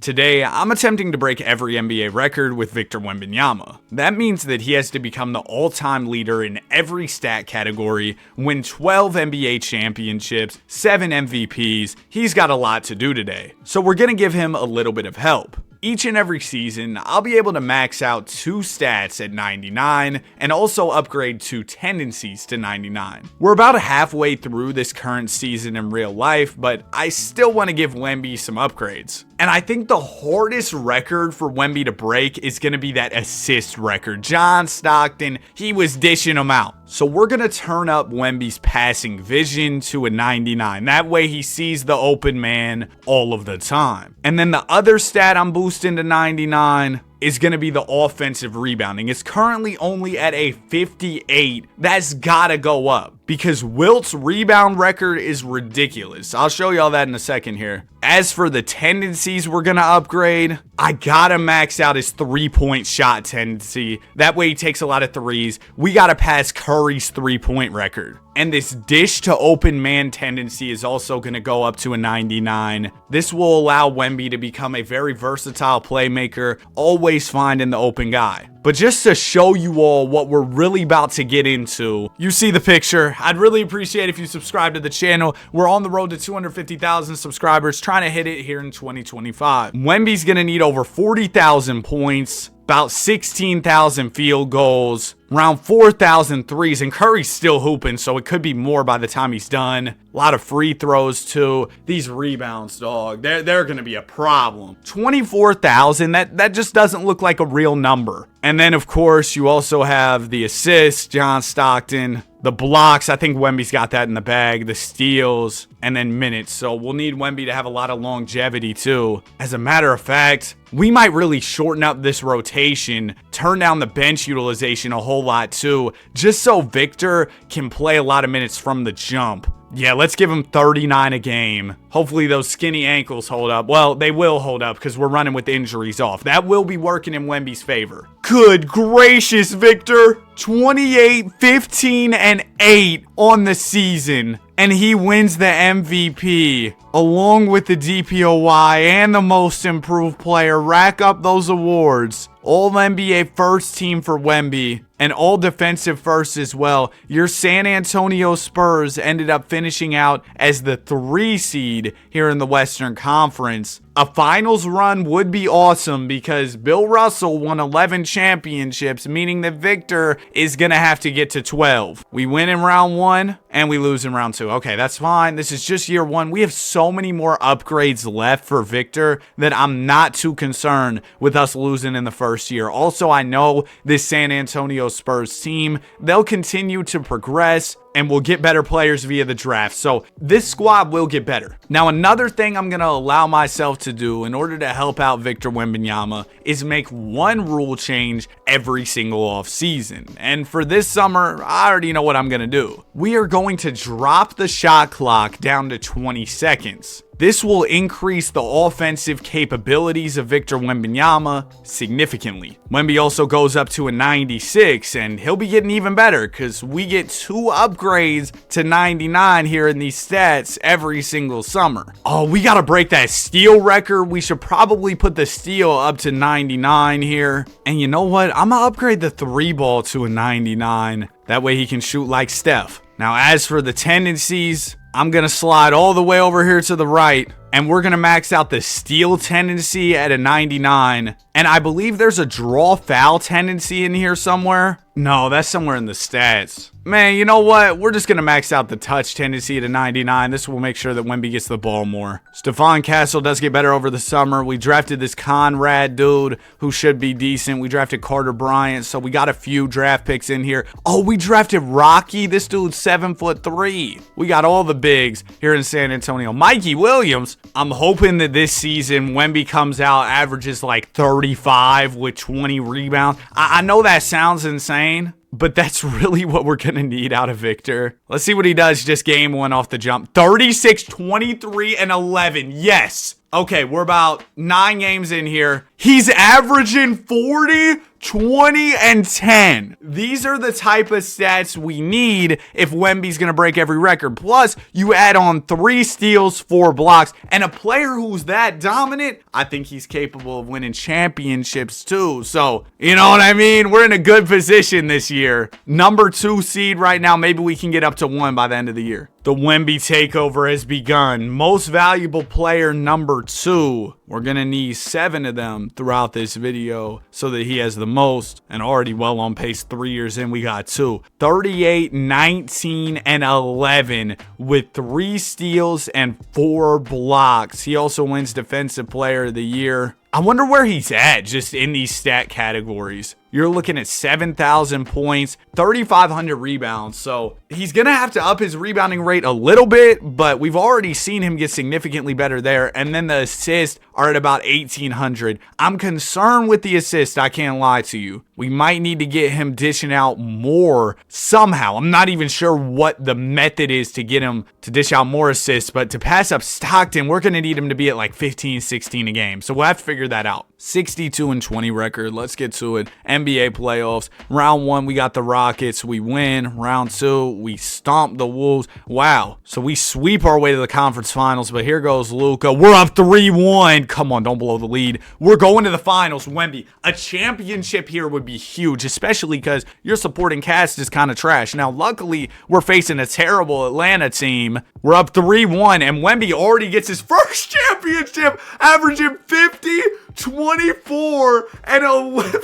Today, I'm attempting to break every NBA record with Victor Wembanyama. That means that he has to become the all-time leader in every stat category, win 12 NBA championships, 7 MVPs. He's got a lot to do today. So we're gonna give him a little bit of help. Each and every season, I'll be able to max out 2 stats at 99 and also upgrade 2 tendencies to 99. We're about halfway through this current season in real life, but I still want to give Wemby some upgrades. And I think the hardest record for Wemby to break is going to be that assist record. John Stockton, he was dishing them out. So we're going to turn up Wemby's passing vision to a 99. That way he sees the open man all of the time. And then the other stat I'm boosting to 99 is going to be the offensive rebounding. It's currently only at a 58. That's got to go up because Wilt's rebound record is ridiculous. I'll show y'all that in a second here. As for the tendencies we're going to upgrade, I got to max out his 3-point shot tendency. That way he takes a lot of threes. We got to pass Curry's 3-point record. And this dish to open man tendency is also going to go up to a 99. This will allow Wemby to become a very versatile playmaker, always finding the open guy. But just to show you all what we're really about to get into, you see the picture. I'd really appreciate if you subscribe to the channel. We're on the road to 250,000 subscribers, trying to hit it here in 2025. Wemby's going to need over 40,000 points, about 16,000 field goals, around 4,000 threes, and Curry's still hooping, so it could be more by the time he's done. A lot of free throws too. These rebounds, dog, they're gonna be a problem. 24,000, that just doesn't look like a real number. And then of course you also have the assists, John Stockton, the blocks, I think Wemby's got that in the bag, the steals, and then minutes. So we'll need Wemby to have a lot of longevity too. As a matter of fact, we might really shorten up this rotation, turn down the bench utilization a whole lot too, just so Victor can play a lot of minutes from the jump. Yeah, let's give him 39 a game. Hopefully those skinny ankles hold up. Well, they will hold up because we're running with injuries off. That will be working in Wemby's favor. Good gracious, Victor. 28, 15, and 8 on the season. And he wins the MVP along with the DPOY and the most improved player. Rack up those awards. All NBA first team for Wemby and all defensive first as well. Your San Antonio Spurs ended up finishing out as the 3 seed here in the Western Conference. A finals run would be awesome because Bill Russell won 11 championships, meaning that Victor is going to have to get to 12. We win in round 1 and we lose in round 2. Okay, that's fine. This is just year 1. We have so many more upgrades left for Victor that I'm not too concerned with us losing in the first year. Also, I know this San Antonio Spurs team, they'll continue to progress and we'll get better players via the draft. So this squad will get better. Now, another thing I'm going to allow myself to do in order to help out Victor Wembanyama is make one rule change every single offseason. And for this summer, I already know what I'm going to do. We are going to drop the shot clock down to 20 seconds. This will increase the offensive capabilities of Victor Wembanyama significantly. Wemby also goes up to a 96, and he'll be getting even better because we get 2 upgrades to 99 here in these stats every single summer. Oh, we got to break that steal record. We should probably put the steal up to 99 here. And you know what? I'm going to upgrade the 3 ball to a 99. That way he can shoot like Steph. Now, as for the tendencies, I'm going to slide all the way over here to the right, and we're going to max out the steal tendency at a 99. And I believe there's a draw foul tendency in here somewhere. No, that's somewhere in the stats. Man, you know what? We're just going to max out the touch tendency at a 99. This will make sure that Wemby gets the ball more. Stephon Castle does get better over the summer. We drafted this Conrad dude who should be decent. We drafted Carter Bryant, so we got a few draft picks in here. Oh, we drafted Rocky. This dude's 7'3". We got all the bigs here in San Antonio. Mikey Williams. I'm hoping that this season Wemby comes out, averages like 35 with 20 rebounds. I know that sounds insane, but that's really what we're going to need out of Victor. Let's see what he does just game 1 off the jump. 36, 23, and 11. Yes. Okay, we're about 9 games in here. He's averaging 40, 20 and 10. These are the type of stats we need if Wemby's going to break every record. Plus, you add on 3 steals, 4 blocks, and a player who's that dominant, I think he's capable of winning championships too. So, you know what I mean? We're in a good position this year. Number 2 seed right now. Maybe we can get up to 1 by the end of the year. The Wemby takeover has begun. Most valuable player number 2. We're going to need 7 of them throughout this video so that he has the most, and already well on pace. 3 years in, we got 2. 38, 19, and 11 with 3 steals and 4 blocks. He also wins Defensive Player of the Year. I wonder where he's at just in these stat categories. You're looking at 7,000 points, 3,500 rebounds. So he's going to have to up his rebounding rate a little bit, but we've already seen him get significantly better there. And then the assists are at about 1,800. I'm concerned with the assist. I can't lie to you. We might need to get him dishing out more somehow. I'm not even sure what the method is to get him to dish out more assists, but to pass up Stockton, we're going to need him to be at like 15, 16 a game. So we'll have to figure that out. 62 and 20 record. Let's get to it. NBA playoffs. Round 1, we got the Rockets. We win. Round 2, we stomp the Wolves. Wow. So we sweep our way to the conference finals, but here goes Luka. We're up 3-1. Come on, don't blow the lead. We're going to the finals. Wemby, a championship here would be huge, especially because your supporting cast is kind of trash. Now, luckily, we're facing a terrible Atlanta team. We're up 3-1, and Wemby already gets his first championship, averaging 50, 24, and 11.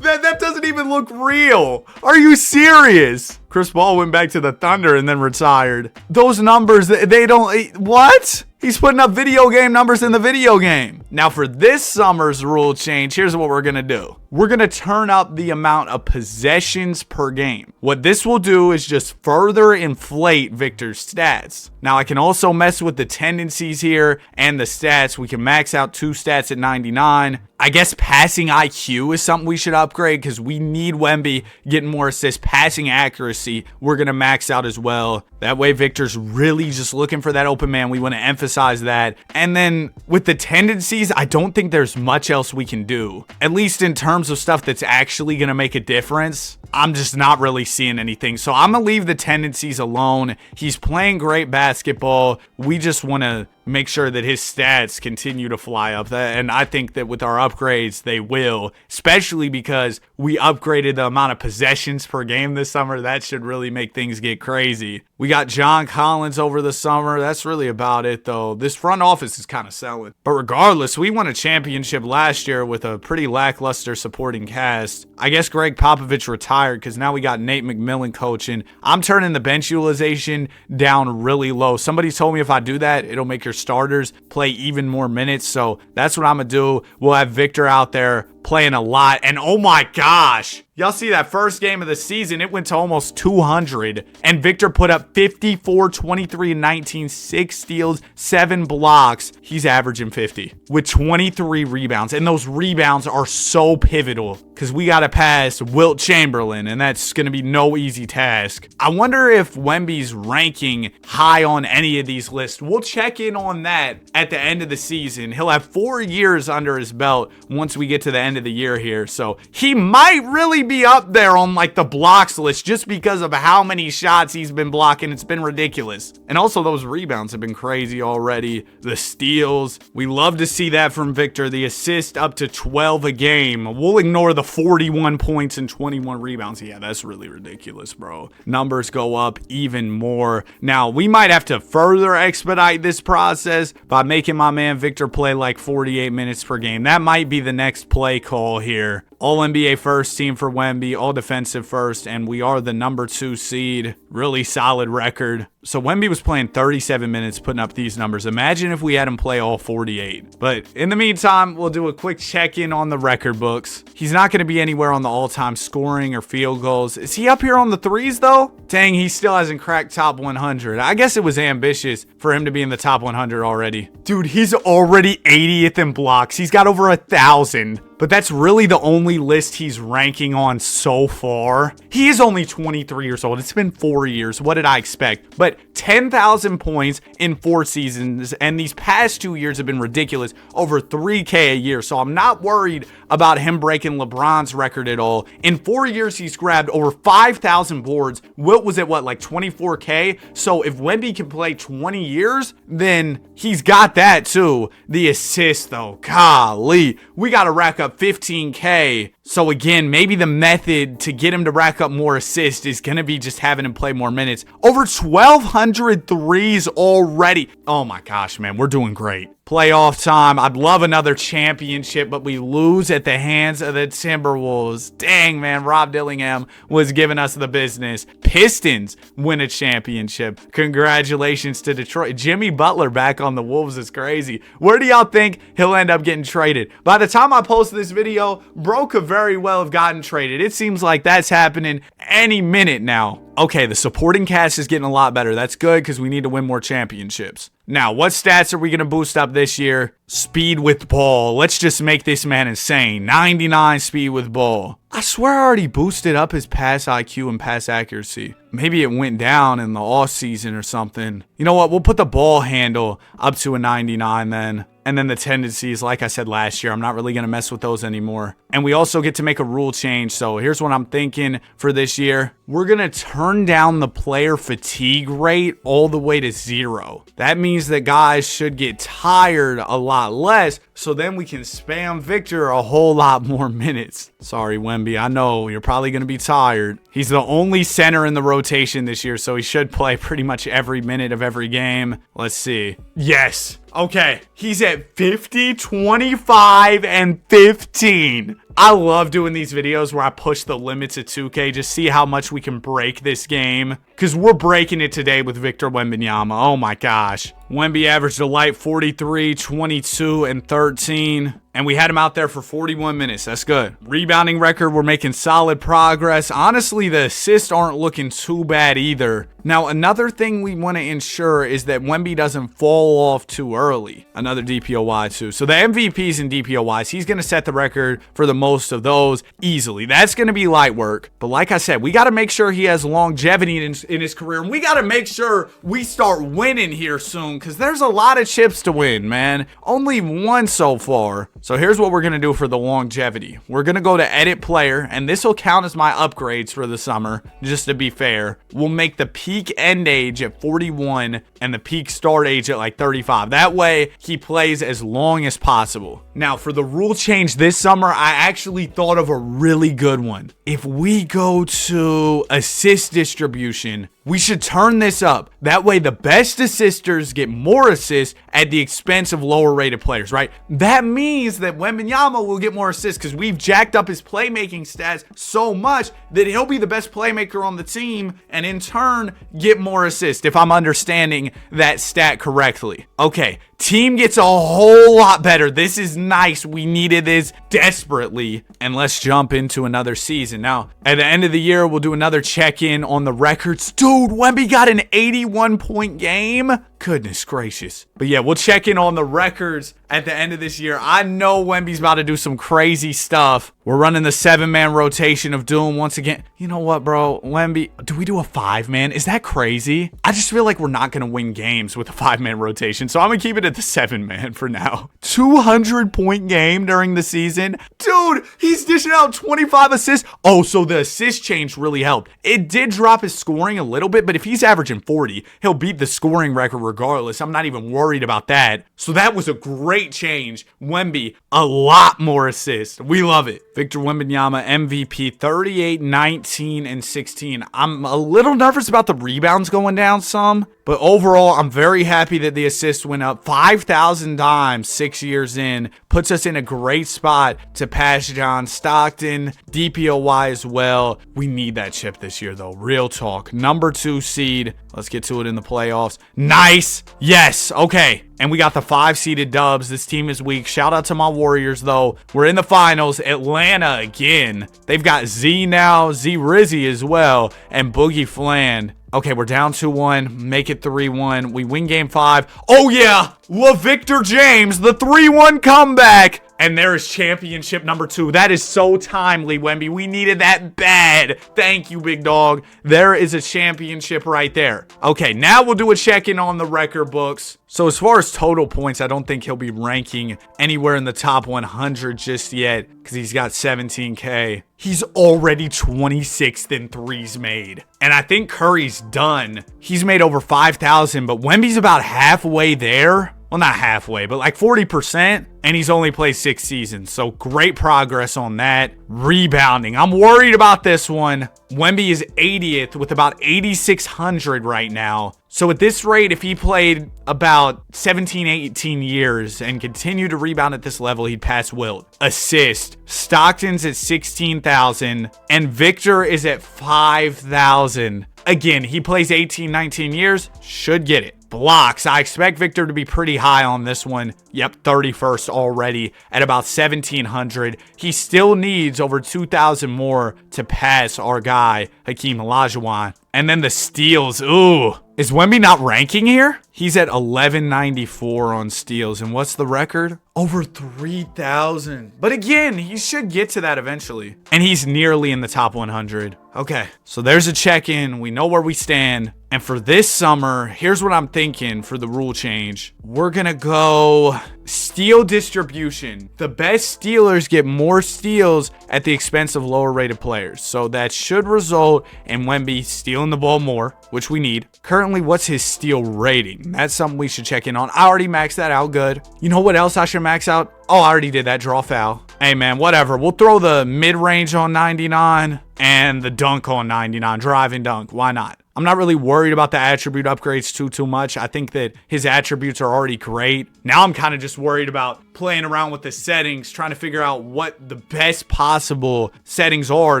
That doesn't even look real. Are you serious? Chris Paul went back to the Thunder and then retired. Those numbers, they don't... What? He's putting up video game numbers in the video game. Now for this summer's rule change, here's what we're going to do. We're going to turn up the amount of possessions per game. What this will do is just further inflate Victor's stats. Now I can also mess with the tendencies here and the stats. We can max out 2 stats at 99. I guess passing IQ is something we should upgrade because we need Wemby getting more assists. Passing accuracy, we're going to max out as well. That way Victor's really just looking for that open man. We want to emphasize that. And then with the tendencies, I don't think there's much else we can do. At least in terms of stuff that's actually going to make a difference. I'm just not really seeing anything. So I'm going to leave the tendencies alone. He's playing great basketball. We just want to make sure that his stats continue to fly up. And I think that with our upgrades, they will, especially because we upgraded the amount of possessions per game this summer. That should really make things get crazy. We got John Collins over the summer. That's really about it, though. This front office is kind of selling. But regardless, we won a championship last year with a pretty lackluster supporting cast. I guess Greg Popovich retired because now we got Nate McMillan coaching. I'm turning the bench utilization down really low. Somebody told me if I do that, it'll make your starters play even more minutes. So that's what I'm going to do. We'll have Victor out there playing a lot. And oh my gosh, y'all see that first game of the season, it went to almost 200. And Victor put up 54, 23, and 19, 6 steals, 7 blocks. He's averaging 50 with 23 rebounds. And those rebounds are so pivotal because we got to pass Wilt Chamberlain, and that's going to be no easy task. I wonder if Wemby's ranking high on any of these lists. We'll check in on that at the end of the season. He'll have 4 years under his belt once we get to the end of the year here. So he might really be up there on like the blocks list just because of how many shots he's been blocking. It's been ridiculous. And also those rebounds have been crazy already. The steals, we love to see that from Victor. The assist up to 12 a game. We'll ignore the 41 points and 21 rebounds. Yeah, that's really ridiculous, bro. Numbers go up even more. Now, we might have to further expedite this process by making my man Victor play like 48 minutes per game. That might be the next play call here. All NBA first team for Wemby, all defensive first, and we are the number 2 seed. Really solid record. So Wemby was playing 37 minutes, putting up these numbers. Imagine if we had him play all 48. But in the meantime, we'll do a quick check-in on the record books. He's not going to be anywhere on the all-time scoring or field goals. Is he up here on the threes, though? Dang, he still hasn't cracked top 100. I guess it was ambitious for him to be in the top 100 already. Dude, he's already 80th in blocks. He's got over 1,000. But that's really the only list he's ranking on so far. He is only 23 years old. It's been 4 years. What did I expect? But what? 10,000 points in 4 seasons, and these past 2 years have been ridiculous, over 3K a year. So I'm not worried about him breaking LeBron's record at all. In 4 years, he's grabbed over 5,000 boards. Wilt was at what, like 24K? So if Wemby can play 20 years, then he's got that too. The assist though, golly, we got to rack up 15K. So again, maybe the method to get him to rack up more assists is going to be just having him play more minutes. Over 1,200 threes already. Oh my gosh, man, we're doing great. Playoff time. I'd love another championship, but we lose at the hands of the Timberwolves. Dang, man, Rob Dillingham was giving us the business. Pistons win a championship. Congratulations to Detroit. Jimmy Butler back on the Wolves is crazy. Where do y'all think he'll end up getting traded? By the time I post this video, bro could very well have gotten traded. It seems like that's happening any minute now. Okay, the supporting cast is getting a lot better. That's good because we need to win more championships. Now, what stats are we going to boost up this year? Speed with ball. Let's just make this man insane. 99 speed with ball. I swear I already boosted up his pass IQ and pass accuracy. Maybe it went down in the off season or something. You know what? We'll put the ball handle up to a 99 then. And then the tendencies, like I said last year, I'm not really going to mess with those anymore. And we also get to make a rule change. So here's what I'm thinking for this year. We're going to turn down the player fatigue rate all the way to 0. That means that guys should get tired a lot less. So then we can spam Victor a whole lot more minutes. Sorry, Wemby. I know you're probably going to be tired. He's the only center in the rotation this year, so he should play pretty much every minute of every game. Let's see. Yes. Okay. He's at 50, 25, and 15. I love doing these videos where I push the limits at 2K, just see how much we can break this game. Because we're breaking it today with Victor Wembanyama. Oh my gosh. Wemby averaged a light 43, 22, and 13. And we had him out there for 41 minutes. That's good. Rebounding record, we're making solid progress. Honestly, the assists aren't looking too bad either. Now, another thing we want to ensure is that Wemby doesn't fall off too early. Another DPOY too. So the MVPs and DPOYs, he's going to set the record for the most of those easily. That's going to be light work. But like I said, we got to make sure he has longevity in his career. And we got to make sure we start winning here soon, because there's a lot of chips to win, man. Only one so far. So here's what we're going to do for the longevity. We're going to go to edit player, and this will count as my upgrades for the summer, just to be fair. We'll make the peak end age at 41 and the peak start age at like 35. That way he plays as long as possible. Now for the rule change this summer, I actually thought of a really good one. If we go to assist distribution, we should turn this up. That way the best assisters get more assists at the expense of lower rated players, right? That means that Wembanyama will get more assists because we've jacked up his playmaking stats so much that he'll be the best playmaker on the team and in turn get more assists, if I'm understanding that stat correctly. Okay, team gets a whole lot better. This is nice. We needed this desperately. And let's jump into another season. Now, at the end of the year, we'll do another check-in on the records. Dude, Wemby got an 81-point game. Goodness gracious. But yeah, we'll check in on the records at the end of this year. I know Wemby's about to do some crazy stuff. We're running the 7-man rotation of doom once again. You know what, bro? Wemby, do we do a 5-man? Is that crazy? I just feel like we're not going to win games with a 5-man rotation, so I'm going to keep it at the 7-man for now. 200-point game during the season. Dude, he's dishing out 25 assists. Oh, so the assist change really helped. It did drop his scoring a little bit, but if he's averaging 40, he'll beat the scoring record regardless. I'm not even worried about that. So that was a great change. Wemby, a lot more assists. We love it. Victor Wembanyama, MVP, 38, 19, and 16. I'm a little nervous about the rebounds going down some, but overall, I'm very happy that the assists went up 5,000 times 6 years in. Puts us in a great spot to pass John Stockton, DPOY as well. We need that chip this year, though. Real talk. Number 2 seed. Let's get to it in the playoffs. Nice. Yes. Okay. And we got the 5-seeded Dubs. This team is weak. Shout out to my Warriors, though. We're in the finals. Atlanta again. They've got Z now, Z Rizzy as well, and Boogie Fland. Okay, we're down 2-1. Make it 3-1. We win game 5. Oh, yeah. LaVictor James, the 3-1 comeback. And there is championship number 2. That is so timely, Wemby. We needed that bad. Thank you, big dog. There is a championship right there. Okay, now we'll do a check-in on the record books. So as far as total points, I don't think he'll be ranking anywhere in the top 100 just yet because he's got 17K. He's already 26th in threes made. And I think Curry's done. He's made over 5,000, but Wemby's about halfway there. Well, not halfway, but like 40%, and he's only played 6 seasons. So great progress on that. Rebounding. I'm worried about this one. Wemby is 80th with about 8,600 right now. So at this rate, if he played about 17, 18 years and continued to rebound at this level, he'd pass Wilt. Assist. Stockton's at 16,000 and Victor is at 5,000. Again, he plays 18, 19 years, should get it. Blocks. I expect Victor to be pretty high on this one. Yep, 31st already at about 1,700. He still needs over 2,000 more to pass our guy, Hakeem Olajuwon. And then the steals. Ooh. Is Wemby not ranking here? He's at 1194 on steals. And what's the record? Over 3,000. But again, he should get to that eventually. And he's nearly in the top 100. Okay, so there's a check-in. We know where we stand. And for this summer, here's what I'm thinking for the rule change. We're going to go steal distribution. The best stealers get more steals at the expense of lower rated players. So that should result in Wemby stealing the ball more, which we need. Currently, what's his steal rating? That's something we should check in on. I already maxed that out good. You know what else I should max out? Oh, I already did that. Draw foul. Hey, man, whatever. We'll throw the mid-range on 99 and the dunk on 99. Drive and dunk. Why not? I'm not really worried about the attribute upgrades too much. I think that his attributes are already great. Now I'm kind of just worried about playing around with the settings, trying to figure out what the best possible settings are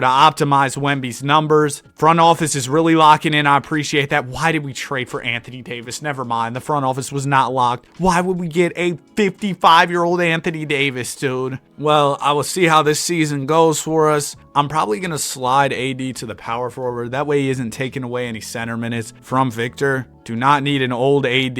to optimize Wemby's numbers. Front office is really locking in. I appreciate that. Why did we trade for Anthony Davis? Never mind. The front office was not locked. Why would we get a 55-year-old Anthony Davis, dude? Well, I will see how this season goes for us. I'm probably going to slide AD to the power forward. That way he isn't taking away any center minutes from Victor. Do not need an old AD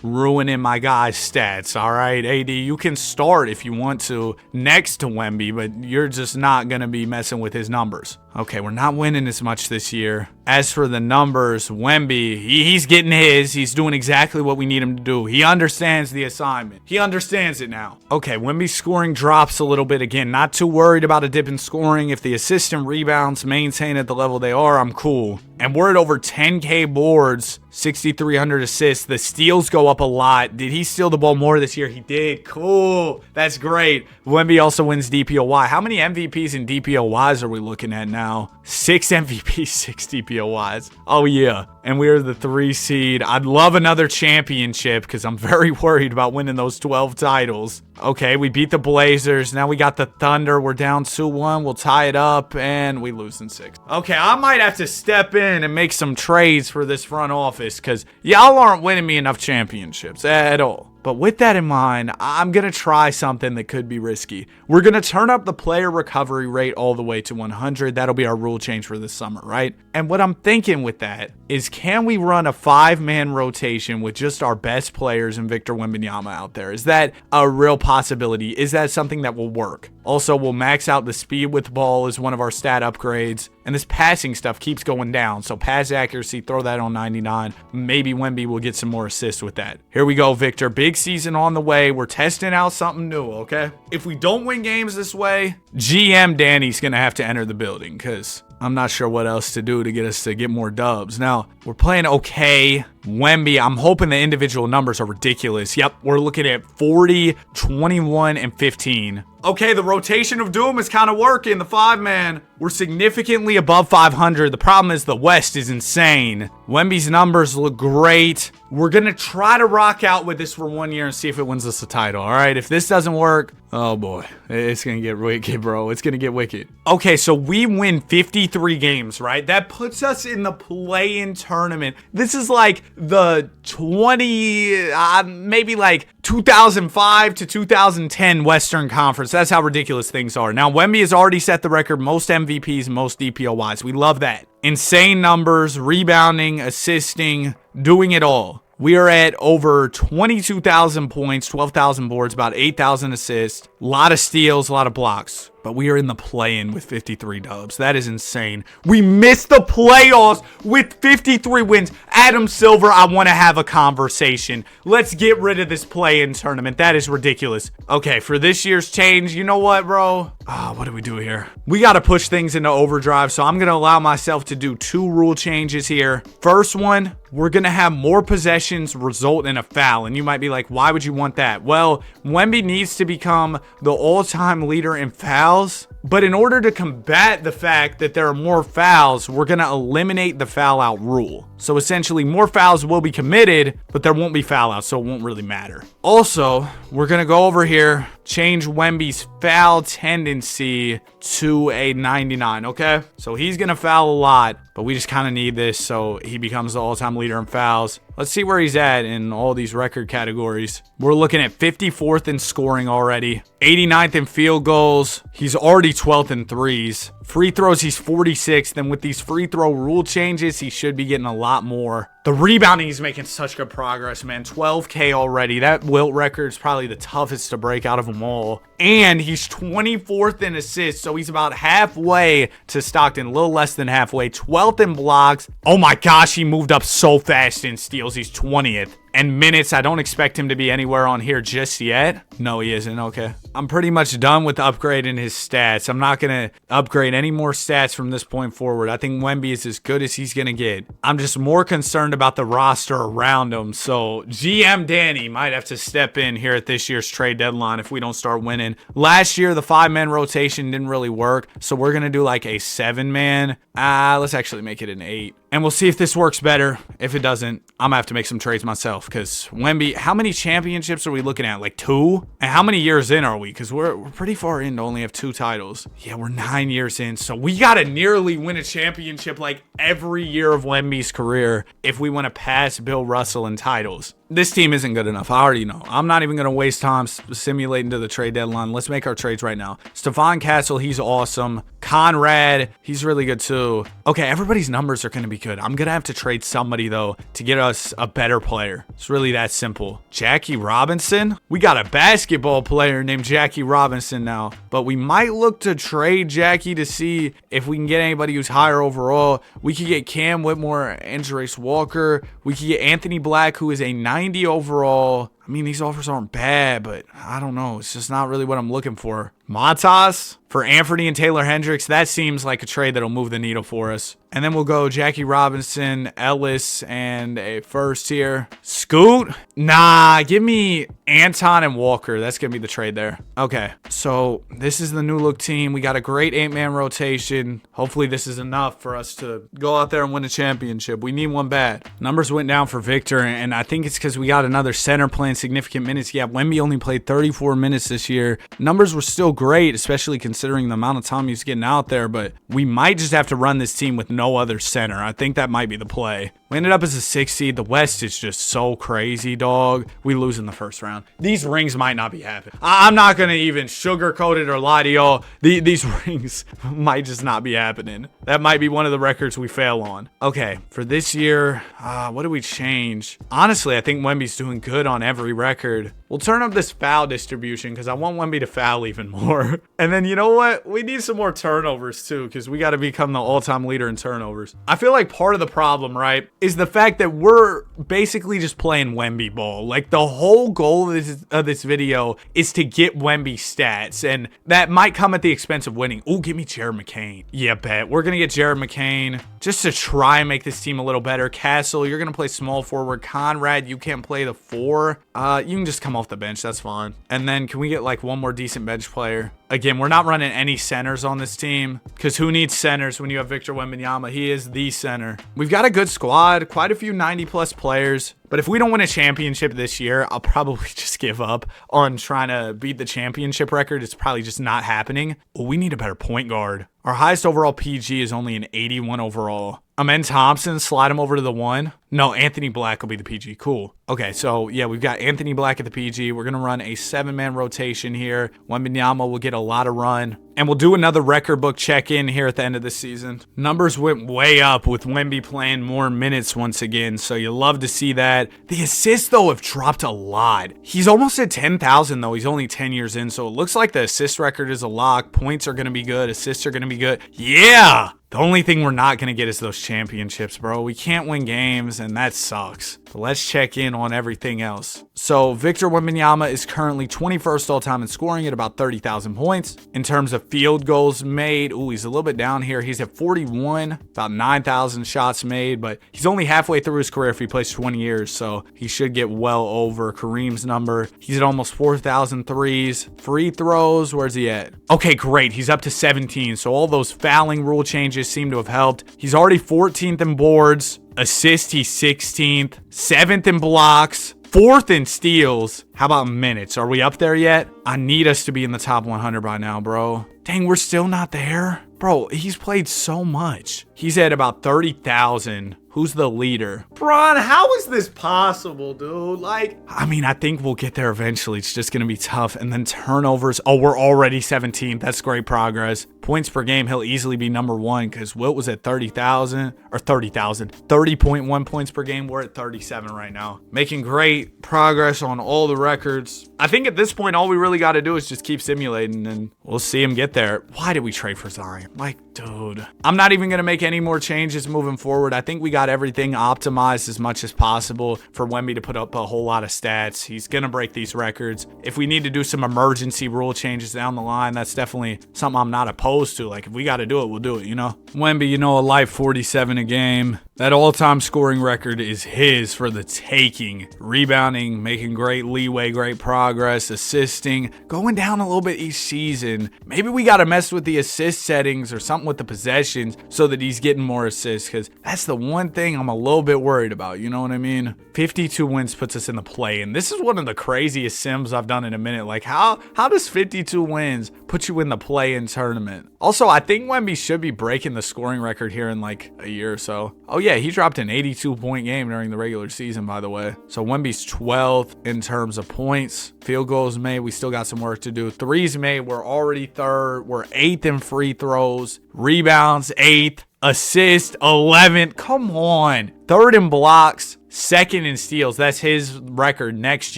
ruining my guy's stats, all right? AD, you can start if you want to next to Wemby, but you're just not going to be messing with his numbers. Okay, we're not winning as much this year. As for the numbers, Wemby, he's getting his. He's doing exactly what we need him to do. He understands the assignment. He understands it now. Okay, Wemby's scoring drops a little bit again. Not too worried about a dip in scoring. If the assist and rebounds maintain at the level they are, I'm cool. And we're at over 10K boards, 6,300 assists. The steals go up a lot. Did he steal the ball more this year? He did. Cool. That's great. Wemby also wins DPOY. How many MVPs and DPOYs are we looking at now? 6 MVPs, 6 DPOYs. Oh, yeah. And we're the 3 seed. I'd love another championship because I'm very worried about winning those 12 titles. Okay, we beat the Blazers. Now we got the Thunder. We're down 2-1. We'll tie it up, and we lose in 6. Okay, I might have to step in and make some trades for this front office because y'all aren't winning me enough championships at all. But with that in mind, I'm going to try something that could be risky. We're going to turn up the player recovery rate all the way to 100. That'll be our rule change for this summer, right? And what I'm thinking with that is, can we run a 5-man rotation with just our best players and Victor Wembanyama out there? Is that a real possibility? Is that something that will work? Also, we'll max out the speed with the ball as one of our stat upgrades. And this passing stuff keeps going down. So pass accuracy, throw that on 99. Maybe Wemby will get some more assists with that. Here we go, Victor. Big season on the way. We're testing out something new, okay? If we don't win games this way, GM Danny's going to have to enter the building because I'm not sure what else to do to get us to get more dubs. Now, we're playing okay. Wemby, I'm hoping the individual numbers are ridiculous. Yep, we're looking at 40, 21, and 15. Okay, the rotation of doom is kind of working. The 5-man, we're significantly above 500. The problem is the West is insane. Wemby's numbers look great. We're going to try to rock out with this for 1 year and see if it wins us a title, all right? If this doesn't work, oh boy, it's going to get wicked, bro. It's going to get wicked. Okay, so we win 53 games, right? That puts us in the play-in tournament. This is like the 2005 to 2010 Western Conference. That's how ridiculous things are. Now, Wemby has already set the record, most MVPs, most DPOYs. We love that. Insane numbers, rebounding, assisting, doing it all. We are at over 22,000 points, 12,000 boards, about 8,000 assists, a lot of steals, a lot of blocks. But we are in the play-in with 53 dubs. That is insane. We missed the playoffs with 53 wins. Adam Silver, I want to have a conversation. Let's get rid of this play-in tournament. That is ridiculous. Okay, for this year's change, you know what, bro? What do we do here? We got to push things into overdrive, so I'm going to allow myself to do 2 rule changes here. First one, we're going to have more possessions result in a foul. And you might be like, why would you want that? Well, Wemby needs to become the all-time leader in fouls. But in order to combat the fact that there are more fouls, we're going to eliminate the foul out rule. So essentially, more fouls will be committed, but there won't be foul outs, so it won't really matter. Also, we're going to go over here, change Wemby's foul tendency to a 99, okay? So he's going to foul a lot, but we just kind of need this so he becomes the all-time leader in fouls. Let's see where he's at in all these record categories. We're looking at 54th in scoring already, 89th in field goals. He's already 12th in threes. Free throws, he's 46th. And with these free throw rule changes, he should be getting a lot more. The rebounding, he's making such good progress, man. 12K already. That Wilt record is probably the toughest to break out of them all. And he's 24th in assists, so he's about halfway to Stockton, a little less than halfway. 12th in blocks. Oh my gosh, he moved up so fast in steals. He's 20th. And minutes, I don't expect him to be anywhere on here just yet. No, he isn't. Okay. I'm pretty much done with upgrading his stats. I'm not going to upgrade any more stats from this point forward. I think Wemby is as good as he's going to get. I'm just more concerned about the roster around him. So GM Danny might have to step in here at this year's trade deadline if we don't start winning. Last year, the 5-man rotation didn't really work. So we're going to do like a 7-man. Let's actually make it an 8. And we'll see if this works better. If it doesn't, I'm going to have to make some trades myself. Because Wemby, how many championships are we looking at? Like 2? And how many years in are we? Because we're pretty far in to only have 2 titles. Yeah, we're 9 years in. So we got to nearly win a championship like every year of Wemby's career if we want to pass Bill Russell in titles. This team isn't good enough. I already know. I'm not even going to waste time simulating to the trade deadline. Let's make our trades right now. Stephon Castle, he's awesome. Conrad, he's really good too. Okay, everybody's numbers are going to be good. I'm going to have to trade somebody, though, to get us a better player. It's really that simple. Jackie Robinson? We got a basketball player named Jackie Robinson now. But we might look to trade Jackie to see if we can get anybody who's higher overall. We could get Cam Whitmore and Jarace Walker. We could get Anthony Black, who is a 90 overall. I mean, these offers aren't bad, but I don't know. It's just not really what I'm looking for. Matas for Anthony and Taylor Hendricks. That seems like a trade that'll move the needle for us. And then we'll go Jackie Robinson, Ellis, and a first here. Scoot? Nah, give me Anton and Walker. That's going to be the trade there. Okay, so this is the new look team. We got a great 8-man rotation. Hopefully this is enough for us to go out there and win a championship. We need one bad. Numbers went down for Victor, and I think it's because we got another center playing significant minutes. Yeah, Wemby only played 34 minutes this year. Numbers were still great, especially considering the amount of time he's getting out there, but we might just have to run this team with no other center. I think that might be the play. We ended up as a 6 seed. The West is just so crazy, dog. We lose in the first round. These rings might not be happening. I'm not going to even sugarcoat it or lie to y'all. These rings might just not be happening. That might be one of the records we fail on. Okay, for this year, what do we change? Honestly, I think Wemby's doing good on every record. We'll turn up this foul distribution because I want Wemby to foul even more. And then you know what? We need some more turnovers too because we got to become the all-time leader in turnovers. I feel like part of the problem, right, is the fact that we're basically just playing Wemby ball. Like the whole goal of this video is to get Wemby stats, and that might come at the expense of winning. Ooh, give me Jared McCain. Yeah, bet. We're going to get Jared McCain just to try and make this team a little better. Castle, you're going to play small forward. Conrad, you can't play the 4. You can just come off the bench. That's fine. And then can we get like one more decent bench player? Again, we're not running any centers on this team because who needs centers when you have Victor Wembanyama? He is the center. We've got a good squad, quite a few 90-plus players. But if we don't win a championship this year, I'll probably just give up on trying to beat the championship record. It's probably just not happening. Well, we need a better point guard. Our highest overall PG is only an 81 overall. Amen Thompson, slide him over to the 1. No, Anthony Black will be the PG. Cool. Okay, so yeah, we've got Anthony Black at the PG. We're going to run a 7-man rotation here. Wembanyama will get a lot of run. And we'll do another record book check-in here at the end of the season. Numbers went way up with Wemby playing more minutes once again, so you love to see that. The assists, though, have dropped a lot. He's almost at 10,000, though. He's only 10 years in, so it looks like the assist record is a lock. Points are going to be good. Assists are going to be good. Yeah! The only thing we're not going to get is those championships, bro. We can't win games, and that sucks. But let's check in on everything else. So Victor Wembanyama is currently 21st all-time in scoring at about 30,000 points. In terms of field goals made, he's a little bit down here. He's at 41, about 9,000 shots made, but he's only halfway through his career if he plays 20 years, so he should get well over Kareem's number. He's at almost 4,000 threes. Free throws, where's he at? Okay, great. He's up to 17, so all those fouling rule changes seem to have helped. He's already 14th in boards. Assist, he's 16th. 7th in blocks. 4th in steals. How about minutes? Are we up there yet? I need us to be in the top 100 by now, bro. Dang, we're still not there? Bro, he's played so much. He's at about 30,000. Who's the leader? Bron, how is this possible, dude? I mean, I think we'll get there eventually. It's just going to be tough. And then turnovers. Oh, we're already 17th. That's great progress. Points per game, he'll easily be number 1 because Wilt was at 30.1 points per game. We're at 37 right now. Making great progress on all the records. I think at this point, all we really got to do is just keep simulating and we'll see him get there. Why did we trade for Zion? Dude, I'm not even going to make any more changes moving forward. I think we got everything optimized as much as possible for Wemby to put up a whole lot of stats. He's going to break these records. If we need to do some emergency rule changes down the line, that's definitely something I'm not opposed to. If we got to do it, we'll do it, Wemby, a light 47 a game. That all-time scoring record is his for the taking. Rebounding, making great leeway, great progress, assisting, going down a little bit each season. Maybe we got to mess with the assist settings or something with the possessions so that he's getting more assists, because that's the one thing I'm a little bit worried about, you know what I mean? 52 wins puts us in the play, and this is one of the craziest sims I've done in a minute. How does 52 wins put you in the play-in tournament? Also, I think Wemby should be breaking the scoring record here in a year or so. Oh yeah, he dropped an 82-point game during the regular season, by the way. So Wemby's 12th in terms of points. Field goals made, we still got some work to do. Threes made, we're already 3rd. We're 8th in free throws. Rebounds, 8th. Assist, 11th. Come on. 3rd in blocks. 2nd in steals. That's his record next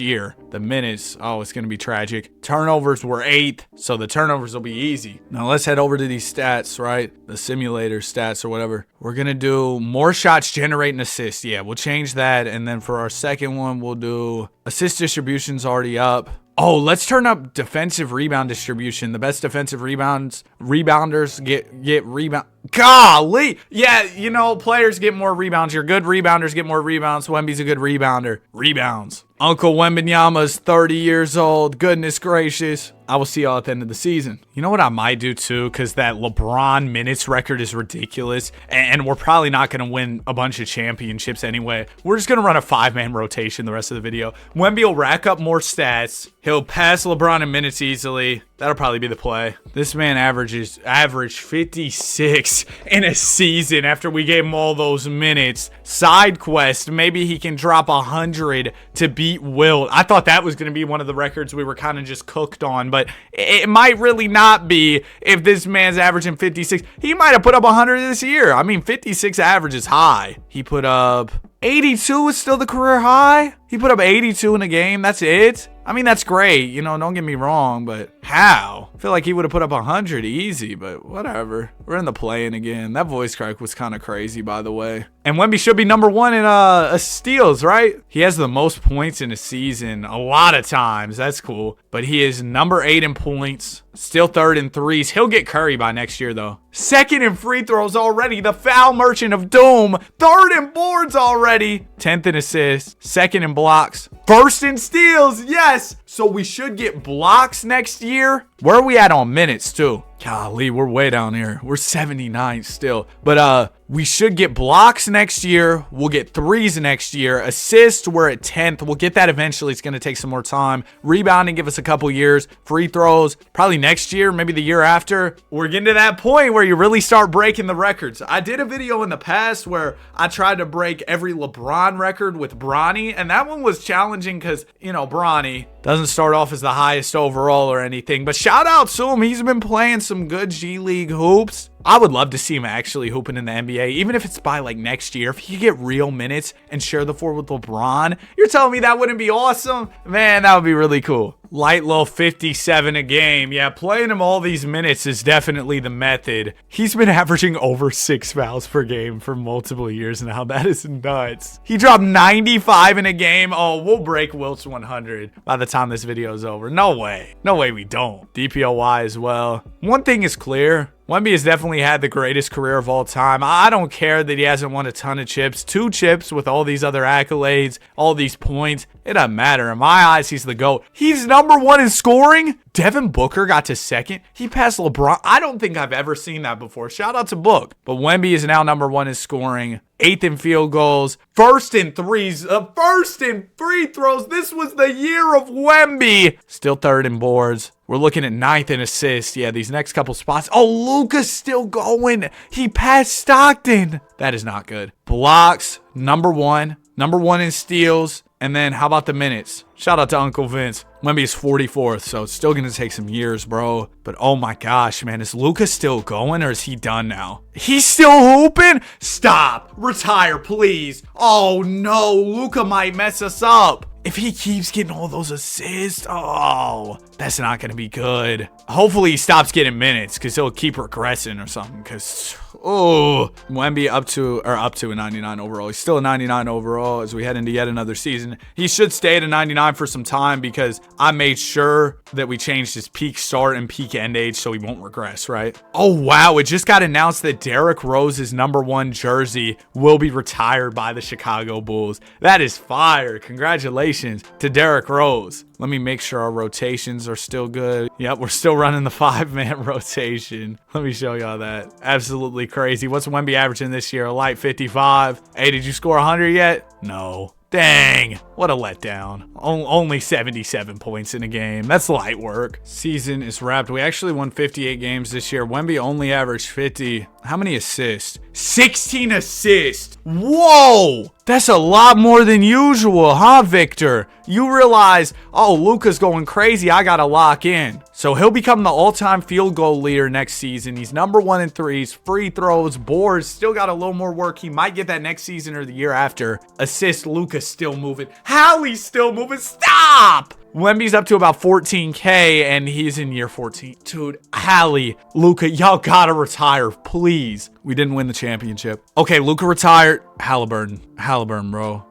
year. The minutes, it's going to be tragic. Turnovers were 8th, so the turnovers will be easy. Now let's head over to these stats, right? The simulator stats or whatever. We're going to do more shots generate and assist. Yeah, we'll change that. And then for our second one, we'll do assist distribution's already up. Oh, let's turn up defensive rebound distribution. The best defensive rebounders get rebound. Golly. Yeah, players get more rebounds. Your good rebounders get more rebounds. Wemby's a good rebounder. Rebounds. Uncle Wembanyama's 30 years old. Goodness gracious. I will see y'all at the end of the season. You know what I might do too? Because that LeBron minutes record is ridiculous. And we're probably not going to win a bunch of championships anyway. We're just going to run a 5-man rotation the rest of the video. Wemby will rack up more stats. He'll pass LeBron in minutes easily. That'll probably be the play. This man averaged 56 in a season after we gave him all those minutes. Side quest, maybe he can drop 100 to beat Wilt. I thought that was going to be one of the records we were kind of just cooked on, but it might really not be if this man's averaging 56. He might have put up 100 this year. I mean, 56 average is high. He put up 82 is still the career high. He put up 82 in a game. That's it. I mean, that's great. Don't get me wrong, but how? I feel like he would have put up 100 easy, but whatever. We're in the play-in again. That voice crack was kind of crazy, by the way. And Wemby should be number 1 in steals, right? He has the most points in a season a lot of times. That's cool. But he is number 8 in points. Still 3rd in threes. He'll get Curry by next year, though. 2nd in free throws already. The foul merchant of doom. 3rd in boards already. 10th in assists. 2nd in blocks. 1st in steals. Yes. So we should get blocks next year. Where are we at on minutes, too? Golly, we're way down here. We're 79 still. But we should get blocks next year. We'll get threes next year. Assists, we're at 10th. We'll get that eventually. It's going to take some more time. Rebounding, give us a couple years. Free throws, probably next year, maybe the year after. We're getting to that point where you really start breaking the records. I did a video in the past where I tried to break every LeBron record with Bronny, and that one was challenging because, Bronny doesn't start off as the highest overall or anything. But shout out to him. He's been playing some good G League hoops. I would love to see him actually hooping in the NBA, even if it's by like next year. If he could get real minutes and share the floor with LeBron, you're telling me that wouldn't be awesome? Man, that would be really cool. Light low 57 a game. Yeah, playing him all these minutes is definitely the method. He's been averaging over 6 fouls per game for multiple years now. That is nuts. He dropped 95 in a game. Oh, we'll break Wilt's 100 by the time this video is over. No way. No way we don't. DPOY as well. One thing is clear. Wemby has definitely had the greatest career of all time. I don't care that he hasn't won a ton of chips. 2 chips with all these other accolades, all these points. It doesn't matter. In my eyes, he's the GOAT. He's number 1 in scoring. Devin Booker got to 2nd. He passed LeBron. I don't think I've ever seen that before. Shout out to Book. But Wemby is now number 1 in scoring. 8th in field goals. 1st in threes. 1st in free throws. This was the year of Wemby. Still 3rd in boards. We're looking at 9th in assists. Yeah, these next couple spots. Oh, Luka's still going. He passed Stockton. That is not good. Blocks, number 1. Number 1 in steals. And then how about the minutes? Shout out to Uncle Vince. Wemby is 44th, so it's still going to take some years, bro. But oh my gosh, man. Is Luka still going or is he done now? He's still hooping? Stop. Retire, please. Oh no, Luka might mess us up. If he keeps getting all those assists, oh, that's not going to be good. Hopefully he stops getting minutes because he'll keep regressing or something because, oh, Wemby up to a 99 overall. He's still a 99 overall as we head into yet another season. He should stay at a 99 for some time because I made sure that we changed his peak start and peak end age so he won't regress, right? Oh, wow. It just got announced that Derrick Rose's number 1 jersey will be retired by the Chicago Bulls. That is fire. Congratulations to Derrick Rose. Let me make sure our rotations are still good. Yep, we're still running the 5-man rotation. Let me show y'all that. Absolutely crazy. What's Wemby averaging this year? A light 55. Hey, did you score 100 yet? No. Dang, what a letdown. Only 77 points in a game. That's light work. Season is wrapped. We actually won 58 games this year. Wemby only averaged 50. How many assists? 16 assists. Whoa, that's a lot more than usual, huh, Victor? You realize, oh, Luka's going crazy. I got to lock in. So he'll become the all-time field goal leader next season. He's number 1 in threes, free throws, boards. Still got a little more work. He might get that next season or the year after. Assist, Luka's still moving. Hallie's still moving. Stop! Wemby's up to about 14K, and he's in year 14. Dude, Hallie, Luka, y'all gotta retire, please. We didn't win the championship. Okay, Luka retired. Halliburton, bro.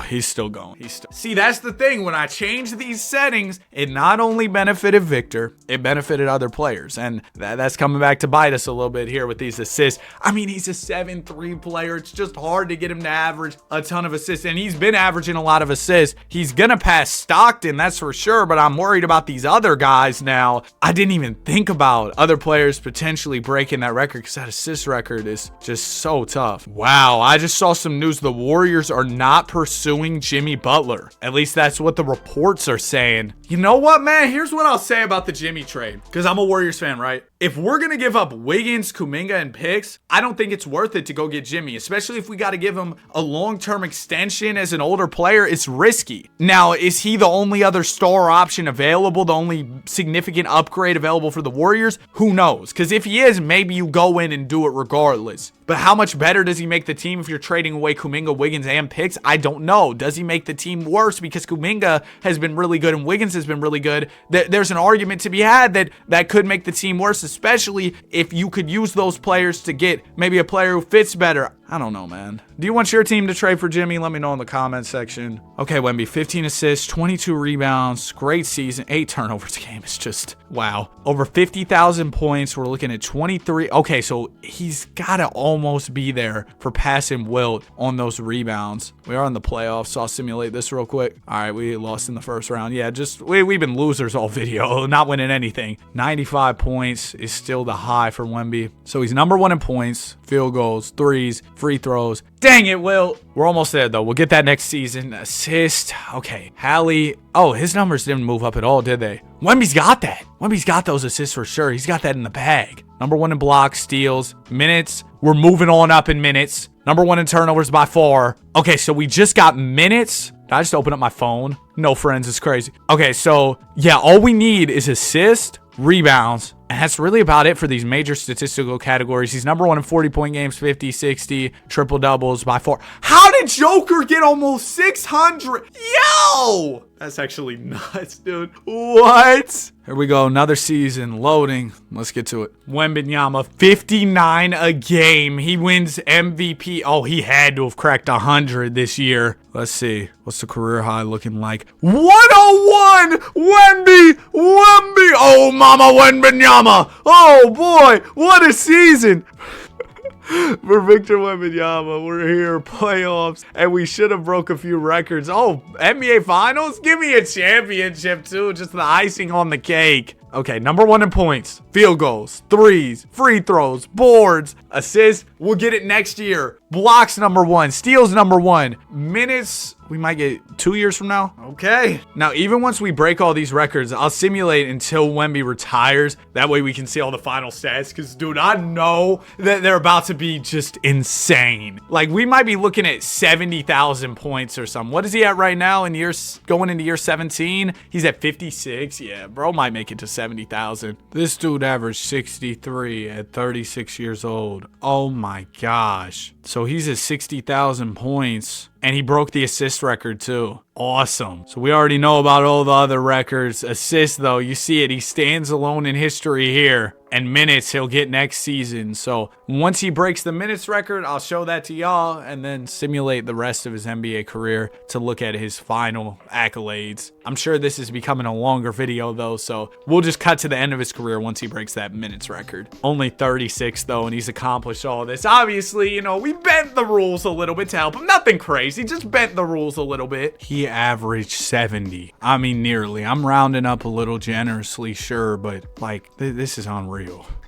He's still going. See, that's the thing. When I changed these settings, it not only benefited Victor, it benefited other players. And that's coming back to bite us a little bit here with these assists. I mean, he's a 7-3 player. It's just hard to get him to average a ton of assists. And he's been averaging a lot of assists. He's gonna pass Stockton, that's for sure. But I'm worried about these other guys now. I didn't even think about other players potentially breaking that record because that assist record is just so tough. Wow, I just saw some news. The Warriors are not pursuing Jimmy Butler. At least that's what the reports are saying. You know what, man? Here's what I'll say about the Jimmy trade, because I'm a Warriors fan, right? If we're going to give up Wiggins, Kuminga, and picks, I don't think it's worth it to go get Jimmy, especially if we got to give him a long-term extension as an older player. It's risky. Now, is he the only other star option available, the only significant upgrade available for the Warriors? Who knows? Because if he is, maybe you go in and do it regardless. But how much better does he make the team if you're trading away Kuminga, Wiggins, and picks? I don't know. Does he make the team worse because Kuminga has been really good and Wiggins has been really good? There's an argument to be had that could make the team worse, especially if you could use those players to get maybe a player who fits better. I don't know, man. Do you want your team to trade for Jimmy? Let me know in the comment section. Okay, Wemby, 15 assists, 22 rebounds, great season, 8 turnovers a game. It's just, wow. Over 50,000 points. We're looking at 23. Okay, so he's got to almost be there for passing Wilt on those rebounds. We are in the playoffs, so I'll simulate this real quick. All right, we lost in the first round. Yeah, just, we've been losers all video, not winning anything. 95 points is still the high for Wemby. So he's number 1 in points, field goals, threes, free throws. Dang it, Wilt. We're almost there, though. We'll get that next season. Assist. Okay. Hallie. Oh, his numbers didn't move up at all, did they? Wemby's got that. Wemby's got those assists for sure. He's got that in the bag. Number 1 in blocks, steals, minutes. We're moving on up in minutes. Number 1 in turnovers by far. Okay, so we just got minutes. Did I just open up my phone? No, friends, it's crazy. Okay, so yeah, all we need is assist, rebounds, and that's really about it for these major statistical categories. He's number 1 in 40-point games, 50, 60, triple doubles by far. How did Joker get almost 600? Yo! That's actually nuts, dude. What? Here we go. Another season. Loading. Let's get to it. Wembanyama, 59 a game. He wins MVP. Oh, he had to have cracked 100 this year. Let's see. What's the career high looking like? 101! Wemby! Oh, mama, Wembanyama! Oh, boy! What a season! For Victor Wembanyama, we're here, playoffs, and we should have broke a few records. Oh, NBA Finals? Give me a championship, too. Just the icing on the cake. Okay, number 1 in points, field goals, threes, free throws, boards, assists. We'll get it next year. Blocks number 1, steals number 1, minutes. We might get 2 years from now. Okay. Now, even once we break all these records, I'll simulate until Wemby retires. That way we can see all the final stats. Because, dude, I know that they're about to be just insane. Like, we might be looking at 70,000 points or something. What is he at right now in going into year 17? He's at 56. Yeah, bro might make it to 70,000. This dude averaged 63 at 36 years old. Oh, my gosh. So he's at 60,000 points. And he broke the assist record too. Awesome. So we already know about all the other records. Assists though, you see it. He stands alone in history here. And minutes he'll get next season. So once he breaks the minutes record, I'll show that to y'all and then simulate the rest of his NBA career to look at his final accolades. I'm sure this is becoming a longer video though, so we'll just cut to the end of his career once he breaks that minutes record. Only 36 though, and he's accomplished all this. Obviously, you know, we bent the rules a little bit to help him. Nothing crazy, just bent the rules a little bit. He averaged 70. I mean, nearly. I'm rounding up a little generously, sure, but like, this is unreal.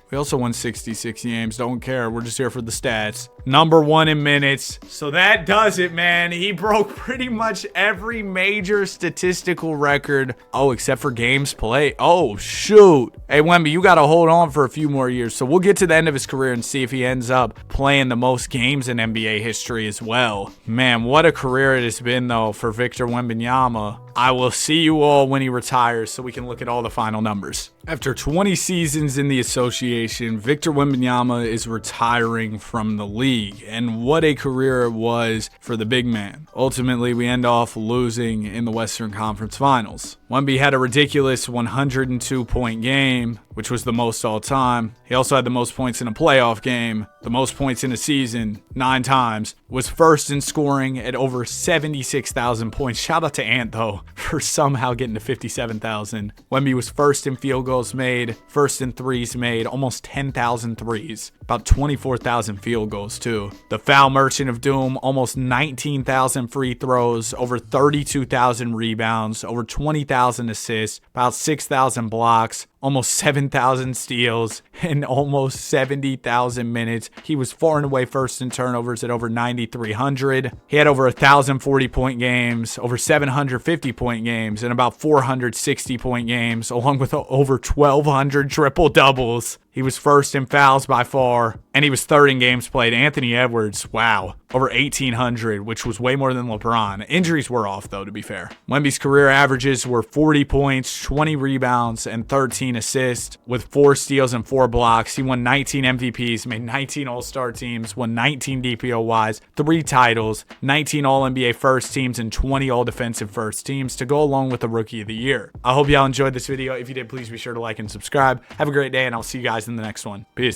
We also won 66 games. Don't care. We're just here for the stats. Number 1 in minutes. So that does it, man. He broke pretty much every major statistical record. Oh, except for games played. Oh, shoot. Hey, Wemby, you got to hold on for a few more years. So we'll get to the end of his career and see if he ends up playing the most games in NBA history as well. Man, what a career it has been, though, for Victor Wembanyama. I will see you all when he retires so we can look at all the final numbers. After 20 seasons in the association, Victor Wembanyama is retiring from the league, and what a career it was for the big man. Ultimately, we end off losing in the Western Conference Finals. Wemby had a ridiculous 102-point game, which was the most all time. He also had the most points in a playoff game, the most points in a season, 9 times, was first in scoring at over 76,000 points. Shout out to Ant, though, for somehow getting to 57,000. Wemby was first in field goals made, first in threes made, almost 10,000 threes, about 24,000 field goals, too. The foul merchant of doom, almost 19,000 free throws, over 32,000 rebounds, over 20,000 assists, about 6,000 blocks, almost 7,000 steals, and almost 70,000 minutes. He was far and away first in turnovers at over 9,300. He had over 1,040-point games, over 750-point games, and about 460-point games, along with over 1,200 triple-doubles. He was first in fouls by far, and he was third in games played. Anthony Edwards, wow, over 1,800, which was way more than LeBron. Injuries were off, though, to be fair. Wemby's career averages were 40 points, 20 rebounds, and 13 assists, with 4 steals and 4 blocks. He won 19 MVPs, made 19 All-Star teams, won 19 DPOYs, 3 titles, 19 All-NBA first teams, and 20 All-Defensive first teams to go along with the Rookie of the Year. I hope y'all enjoyed this video. If you did, please be sure to like and subscribe. Have a great day, and I'll see you guys in the next one. Peace.